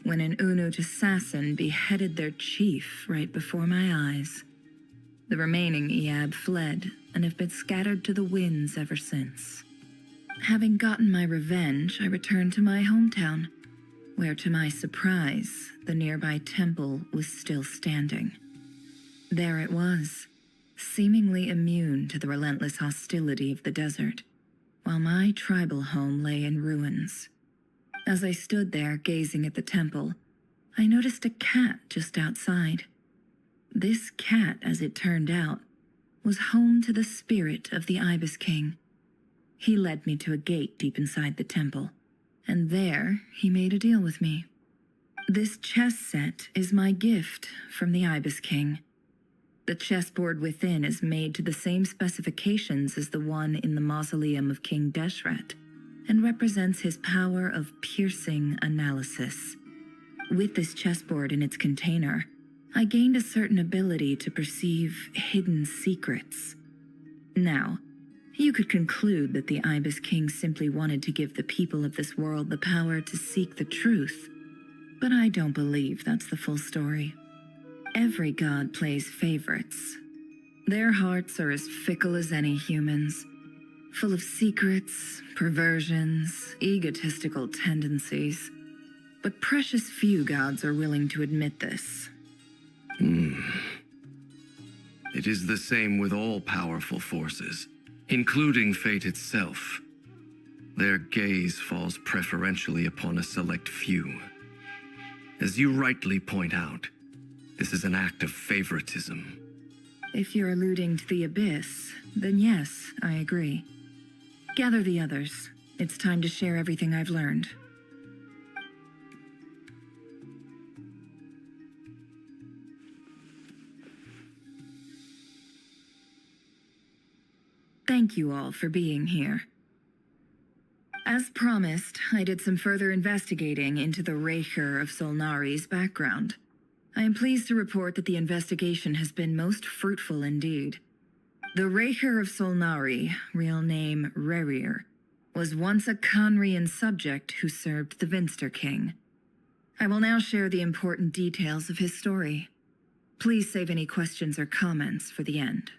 A: when an Unut assassin beheaded their chief right before my eyes. The remaining Iab fled and have been scattered to the winds ever since. Having gotten my revenge, I returned to my hometown, where to my surprise, the nearby temple was still standing. There it was, seemingly immune to the relentless hostility of the desert, while my tribal home lay in ruins. As I stood there gazing at the temple, I noticed a cat just outside. This cat, as it turned out, was home to the spirit of the Ibis King. He led me to a gate deep inside the temple, and there he made a deal with me. This chess set is my gift from the Ibis King. The chessboard within is made to the same specifications as the one in the mausoleum of King Deshret, and represents his power of piercing analysis. With this chessboard in its container, I gained a certain ability to perceive hidden secrets. Now, you could conclude that the Ibis King simply wanted to give the people of this world the power to seek the truth, but I don't believe that's the full story. Every god plays favorites. Their hearts are as fickle as any human's, full of secrets, perversions, egotistical tendencies. But precious few gods are willing to admit this.
K: It is the same with all powerful forces, including fate itself. Their gaze falls preferentially upon a select few. As you rightly point out, this is an act of favoritism.
A: If you're alluding to the Abyss, then yes, I agree. Gather the others. It's time to share everything I've learned. Thank you all for being here. As promised, I did some further investigating into the Raker of Solnari's background. I am pleased to report that the investigation has been most fruitful indeed. The Raker of Solnari, real name Rerir, was once a Conrian subject who served the Vinster King. I will now share the important details of his story. Please save any questions or comments for the end.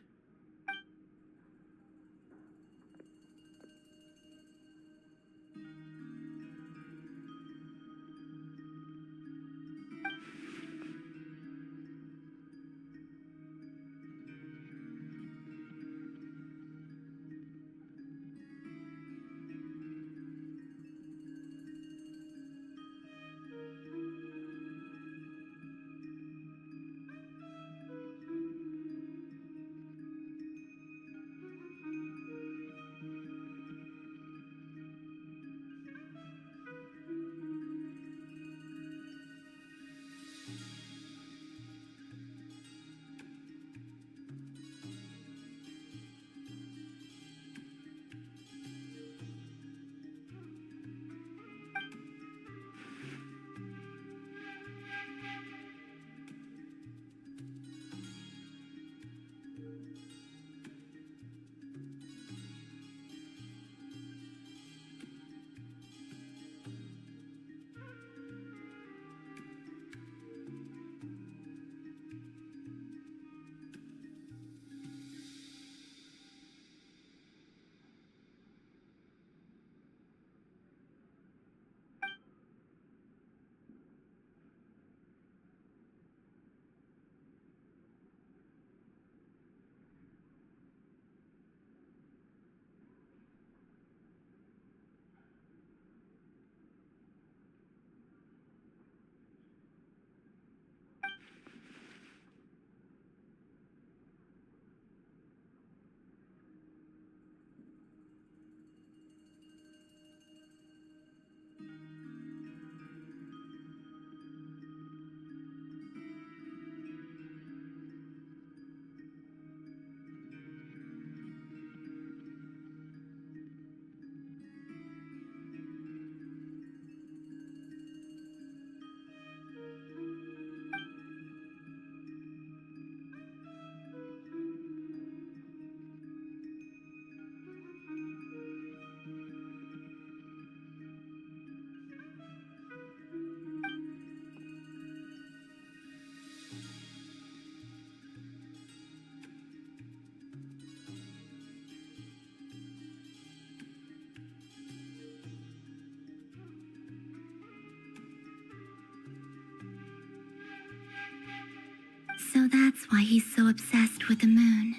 M: So that's why he's so obsessed with the moon.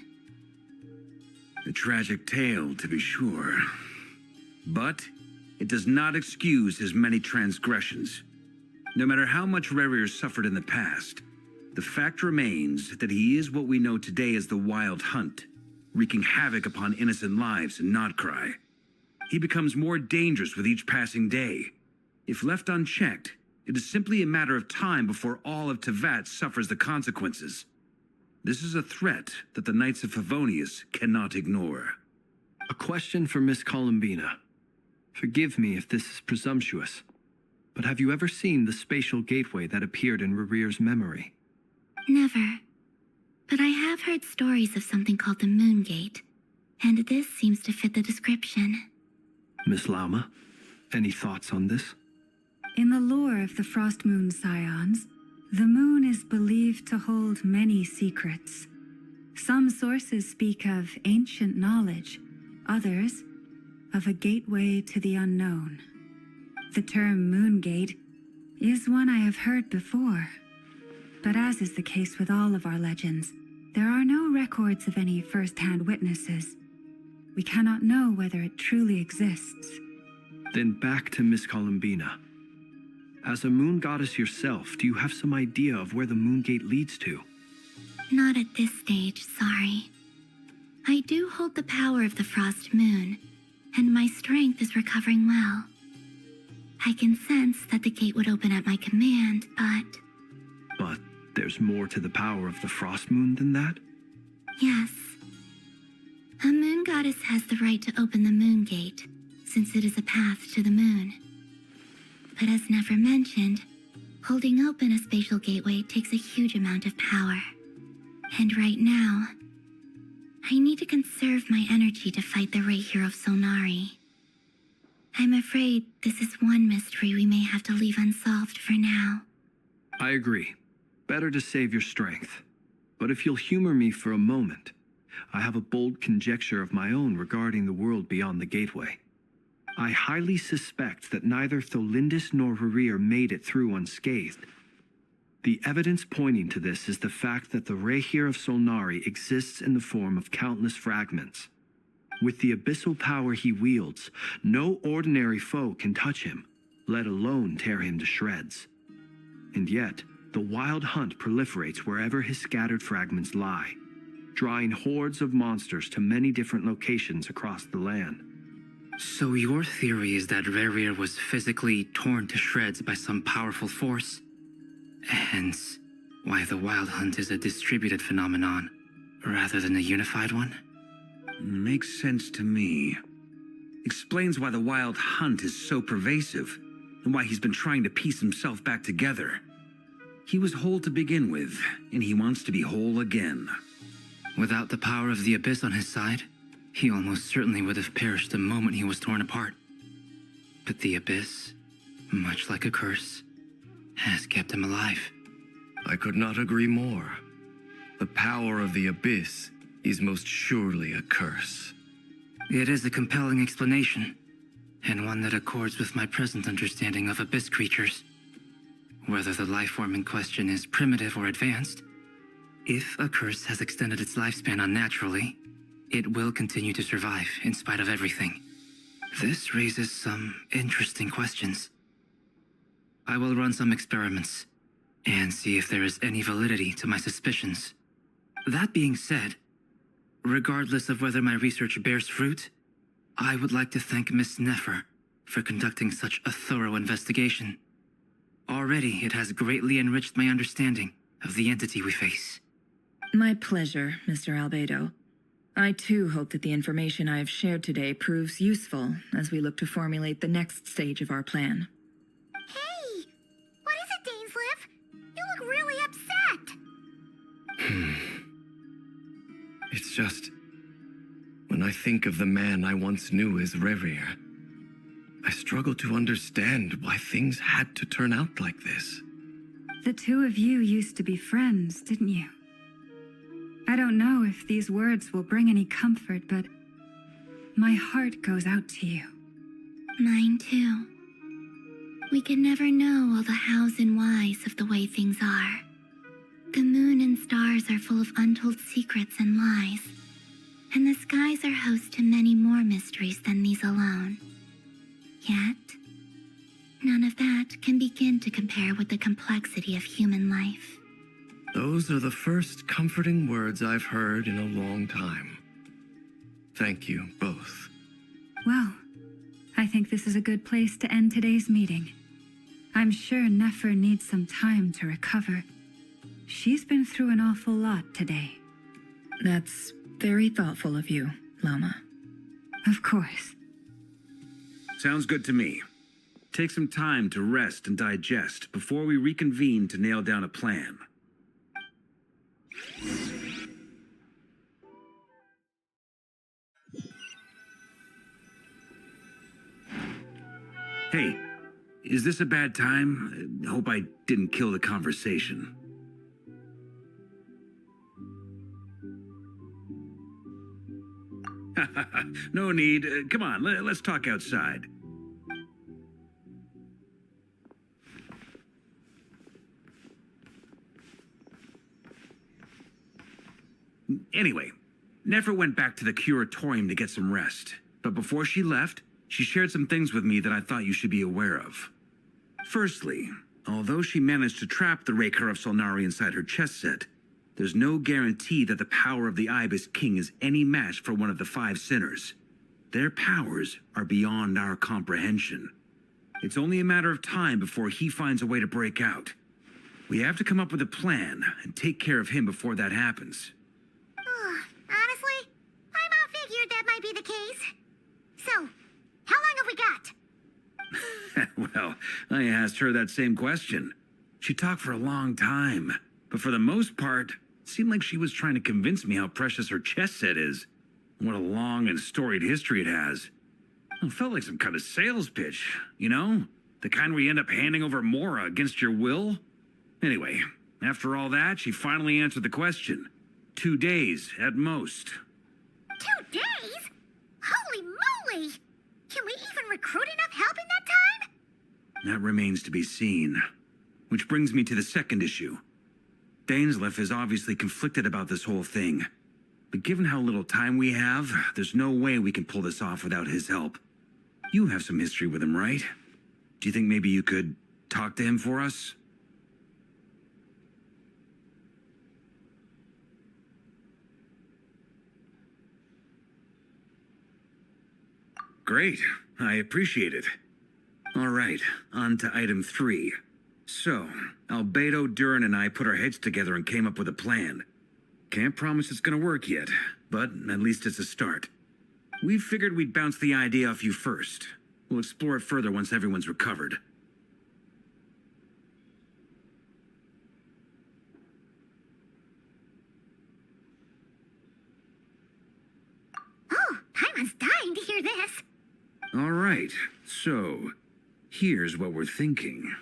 N: A tragic tale, to be sure. But it does not excuse his many transgressions. No matter how much Rerir suffered in the past, the fact remains that he is what we know today as the Wild Hunt, wreaking havoc upon innocent lives in Notcry. He becomes more dangerous with each passing day. If left unchecked, It is simply a matter of time before all of Tevat suffers the consequences. This is a threat that the Knights of Favonius cannot ignore.
O: A question for Miss Columbina. Forgive me if this is presumptuous, but have you ever seen the spatial gateway that appeared in Rerear's memory?
C: Never. But I have heard stories of something called the Moon Gate, and this seems to fit the description.
O: Miss Lauma, any thoughts on this?
J: In the lore of the Frost Moon Scions, the moon is believed to hold many secrets. Some sources speak of ancient knowledge, others of a gateway to the unknown. The term Moon Gate is one I have heard before, but as is the case with all of our legends, there are no records of any first-hand witnesses. We cannot know whether it truly exists.
O: Then back to Miss Columbina. As a moon goddess yourself, do you have some idea of where the Moon Gate leads to?
C: Not at this stage, sorry. I do hold the power of the Frost Moon, and my strength is recovering well. I can sense that the gate would open at my command, but...
O: But there's more to the power of the Frost Moon than that?
C: Yes. A moon goddess has the right to open the Moon Gate, since it is a path to the moon. But as Nefer mentioned, holding open a spatial gateway takes a huge amount of power. And right now, I need to conserve my energy to fight the Rahier of Solnari. I'm afraid this is one mystery we may have to leave unsolved for now.
O: I agree. Better to save your strength. But if you'll humor me for a moment, I have a bold conjecture of my own regarding the world beyond the gateway. I highly suspect that neither Tholindis nor Rerear made it through unscathed. The evidence pointing to this is the fact that the Rahier of Solnari exists in the form of countless fragments. With the abyssal power he wields, no ordinary foe can touch him, let alone tear him to shreds. And yet, the wild hunt proliferates wherever his scattered fragments lie, drawing hordes of monsters to many different locations across the land.
P: So your theory is that Rerear was physically torn to shreds by some powerful force? Hence, why the Wild Hunt is a distributed phenomenon, rather than a unified one?
N: Makes sense to me. Explains why the Wild Hunt is so pervasive, and why he's been trying to piece himself back together. He was whole to begin with, and he wants to be whole again.
P: Without the power of the Abyss on his side, he almost certainly would have perished the moment he was torn apart. But the Abyss, much like a curse, has kept him alive.
K: I could not agree more. The power of the Abyss is most surely a curse.
P: It is a compelling explanation, and one that accords with my present understanding of Abyss creatures. Whether the life form in question is primitive or advanced, if a curse has extended its lifespan unnaturally, it will continue to survive in spite of everything. This raises some interesting questions. I will run some experiments and see if there is any validity to my suspicions. That being said, regardless of whether my research bears fruit, I would like to thank Miss Nefer for conducting such a thorough investigation. Already, it has greatly enriched my understanding of the entity we face.
A: My pleasure, Mr. Albedo. I too hope that the information I have shared today proves useful as we look to formulate the next stage of our plan.
M: Hey! What is it, Dainsleif? You look really upset!
K: It's just... when I think of the man I once knew as Rerear, I struggle to understand why things had to turn out like this.
J: The two of you used to be friends, didn't you? I don't know if these words will bring any comfort, but my heart goes out to you.
C: Mine too. We can never know all the hows and whys of the way things are. The moon and stars are full of untold secrets and lies, and the skies are host to many more mysteries than these alone. Yet, none of that can begin to compare with the complexity of human life.
K: Those are the first comforting words I've heard in a long time. Thank you, both.
J: Well, I think this is a good place to end today's meeting. I'm sure Nefer needs some time to recover. She's been through an awful lot today.
A: That's very thoughtful of you, Lama.
J: Of course.
N: Sounds good to me. Take some time to rest and digest before we reconvene to nail down a plan. Hey, is this a bad time? Hope I didn't kill the conversation. No need. Come on, let's talk outside. Anyway, Nefer went back to the curatorium to get some rest. But before she left, she shared some things with me that I thought you should be aware of. Firstly, although she managed to trap the Raker of Solnari inside her chess set, there's no guarantee that the power of the Ibis King is any match for one of the 5 sinners. Their powers are beyond our comprehension. It's only a matter of time before he finds a way to break out. We have to come up with a plan and take care of him before that happens.
M: Honestly, my mom figured that might be the case. So, how long have we got?
N: Well, I asked her that same question. She talked for a long time, but for the most part, it seemed like she was trying to convince me how precious her chess set is. What a long and storied history it has. It felt like some kind of sales pitch, you know? The kind where you end up handing over Mora against your will. Anyway, after all that, she finally answered the question. 2 days, at most.
M: 2 days? Holy moly! Can we even recruit enough help in that time?
N: That remains to be seen. Which brings me to the second issue. Dainsleif is obviously conflicted about this whole thing. But given how little time we have, there's no way we can pull this off without his help. You have some history with him, right? Do you think maybe you could talk to him for us? Great. I appreciate it. All right, on to item 3. So, Albedo, Durin, and I put our heads together and came up with a plan. Can't promise it's gonna work yet, but at least it's a start. We figured we'd bounce the idea off you first. We'll explore it further once everyone's recovered.
M: Oh, Paimon's dying to hear this.
N: All right, so here's what we're thinking.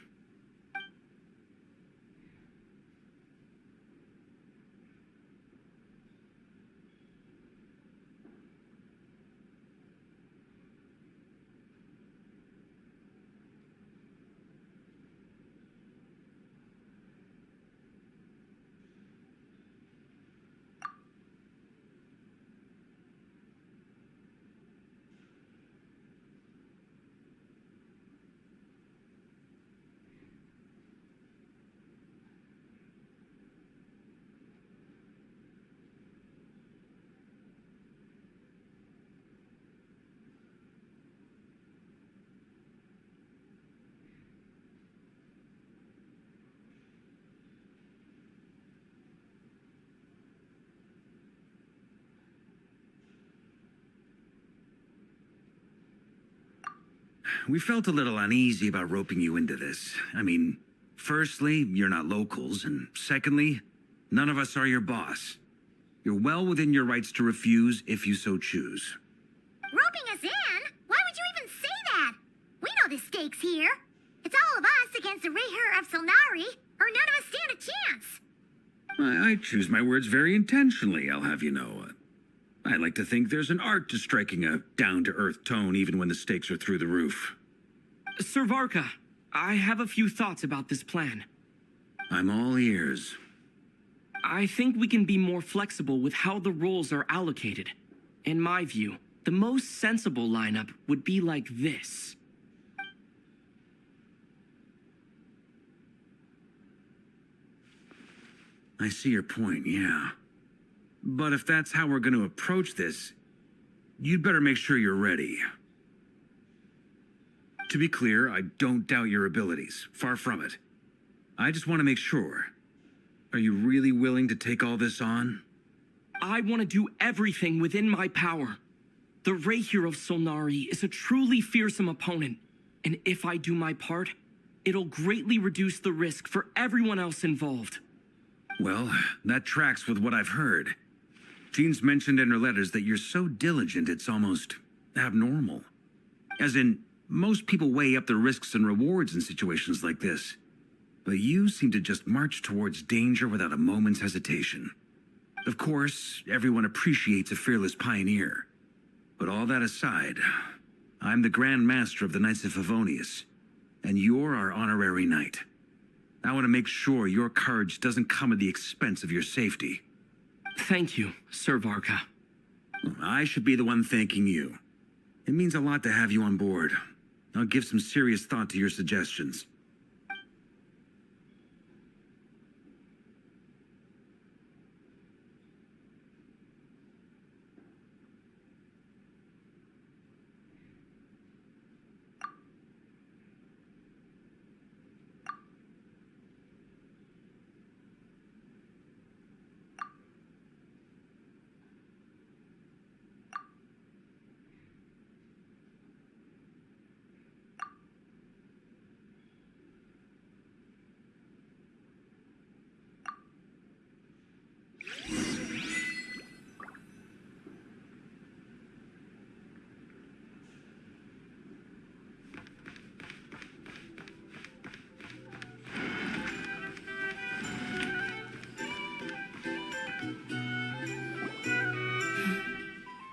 N: We felt a little uneasy about roping you into this. I mean, firstly, you're not locals, and secondly, none of us are your boss. You're well within your rights to refuse if you so choose.
M: Roping us in? Why would you even say that? We know the stakes here. It's all of us against the Rayher of Solnari, or none of us stand a chance.
N: I choose my words very intentionally, I'll have you know. I like to think there's an art to striking a down-to-earth tone even when the stakes are through the roof.
I: Sir Varka, I have a few thoughts about this plan.
N: I'm all ears.
I: I think we can be more flexible with how the roles are allocated. In my view, the most sensible lineup would be like this.
N: I see your point, yeah. But if that's how we're going to approach this, you'd better make sure you're ready. To be clear, I don't doubt your abilities. Far from it. I just want to make sure. Are you really willing to take all this on?
I: I want to do everything within my power. The Rahier of Solnari is a truly fearsome opponent, and if I do my part, it'll greatly reduce the risk for everyone else involved.
N: Well, that tracks with what I've heard. Jean's mentioned in her letters that you're so diligent it's almost abnormal. As in, most people weigh up the risks and rewards in situations like this. But you seem to just march towards danger without a moment's hesitation. Of course, everyone appreciates a fearless pioneer. But all that aside, I'm the Grand Master of the Knights of Favonius, and you're our honorary knight. I want to make sure your courage doesn't come at the expense of your safety.
I: Thank you, Sir Varka.
N: I should be the one thanking you. It means a lot to have you on board. I'll give some serious thought to your suggestions.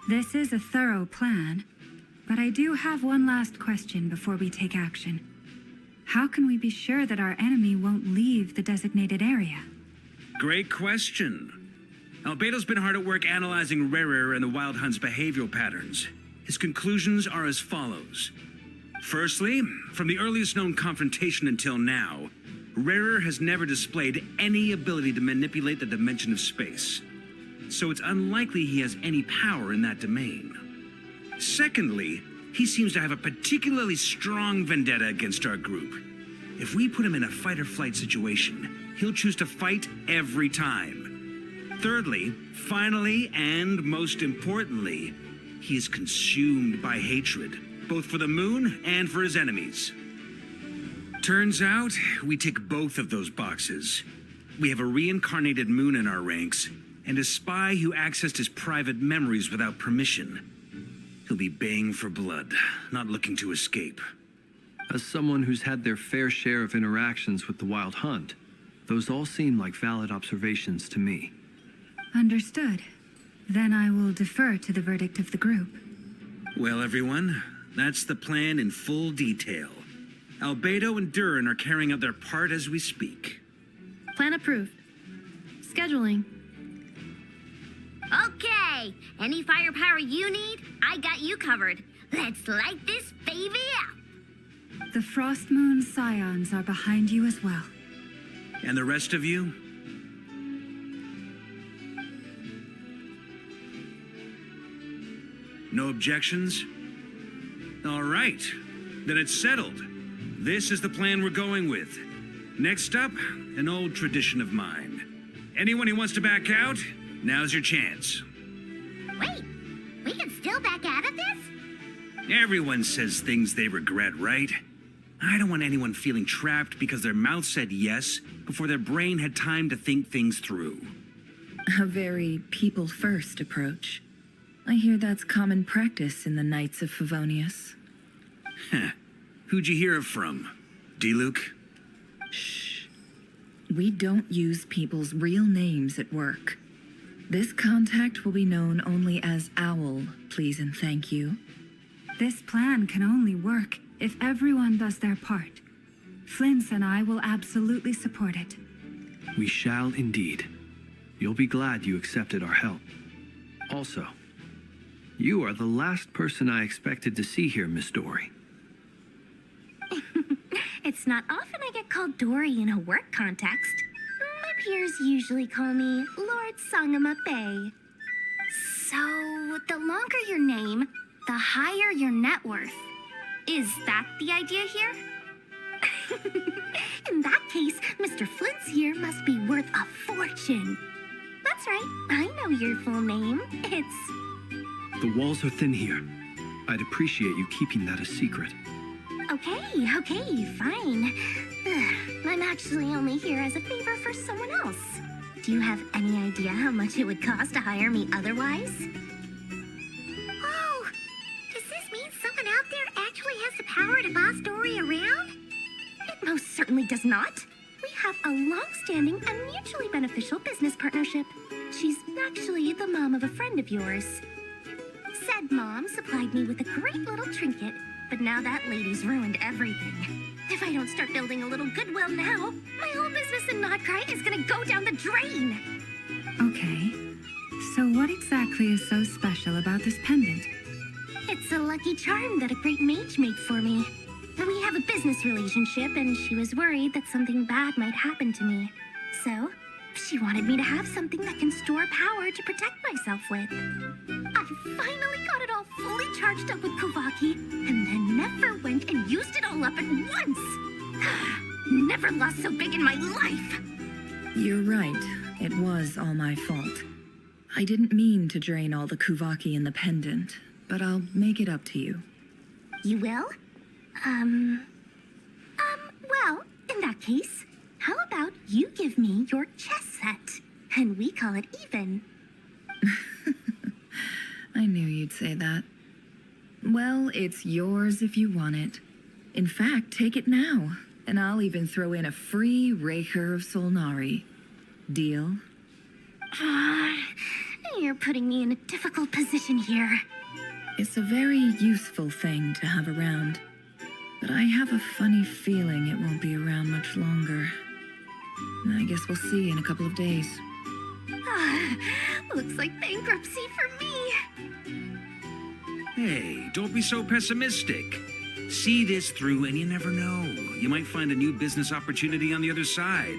J: This is a thorough plan, but I do have one last question before we take action. How can we be sure that our enemy won't leave the designated area?
N: Great question. Albedo's been hard at work analyzing Rarer and the Wild Hunt's behavioral patterns. His conclusions are as follows. Firstly, from the earliest known confrontation until now, Rarer has never displayed any ability to manipulate the dimension of space. So it's unlikely he has any power in that domain. Secondly, he seems to have a particularly strong vendetta against our group. If we put him in a fight-or-flight situation, he'll choose to fight every time. Thirdly, finally, and most importantly, he is consumed by hatred, both for the moon and for his enemies. Turns out, we tick both of those boxes. We have a reincarnated moon in our ranks, and a spy who accessed his private memories without permission. He'll be baying for blood, not looking to escape.
O: As someone who's had their fair share of interactions with the Wild Hunt, those all seem like valid observations to me.
J: Understood. Then I will defer to the verdict of the group.
N: Well, everyone, that's the plan in full detail. Albedo and Durin are carrying out their part as we speak.
Q: Plan approved. Scheduling.
M: Okay, any firepower you need, I got you covered. Let's light this baby up.
J: The Frost Moon Scions are behind you as well.
N: And the rest of you? No objections? All right, then it's settled. This is the plan we're going with. Next up, an old tradition of mine. Anyone who wants to back out, now's your chance.
M: Wait, we can still back out of this?
N: Everyone says things they regret, right? I don't want anyone feeling trapped because their mouth said yes before their brain had time to think things through.
A: A very people-first approach. I hear that's common practice in the Knights of Favonius.
N: Heh. Who'd you hear it from? D-Luke?
A: Shh. We don't use people's real names at work. This contact will be known only as Owl, please and thank you.
J: This plan can only work if everyone does their part. Flint's and I will absolutely support it.
O: We shall indeed. You'll be glad you accepted our help. Also, you are the last person I expected to see here, Miss Dory.
C: It's not often I get called Dory in a work context. My peers usually call me Lord Sangamape. So, the longer your name, the higher your net worth. Is that the idea here?
M: In that case, Mr. Flint's here must be worth a fortune. That's right, I know your full name. It's...
O: The walls are thin here. I'd appreciate you keeping that a secret.
M: Okay, fine. Ugh, I'm actually only here as a favor for someone else. Do you have any idea how much it would cost to hire me otherwise? Oh, does this mean someone out there actually has the power to boss Dory around?
C: It most certainly does not. We have a long-standing and mutually beneficial business partnership. She's actually the mom of a friend of yours. Said mom supplied me with a great little trinket, but now that lady's ruined everything. If I don't start building a little goodwill now, my whole business in Notcry is gonna go down the drain.
J: Okay. So what exactly is so special about this pendant?
C: It's a lucky charm that a great mage made for me. We have a business relationship, and she was worried that something bad might happen to me. So, she wanted me to have something that can store power to protect myself with. I finally got it all fully charged up with Kovaki, and then never went and used it all up at once. Never lost so big in my life.
A: You're right. It was all my fault. I didn't mean to drain all the Kuvaki in the pendant, but I'll make it up to you.
C: You will? Well, in that case, how about you give me your chess set, and we call it even?
A: I knew you'd say that. Well, it's yours if you want it. In fact, take it now, and I'll even throw in a free Raker of Solnari. Deal?
C: You're putting me in a difficult position here.
A: It's a very useful thing to have around, but I have a funny feeling it won't be around much longer. I guess we'll see in a couple of days.
C: Looks like bankruptcy for me.
N: Hey, don't be so pessimistic. See this through and you never know. You might find a new business opportunity on the other side.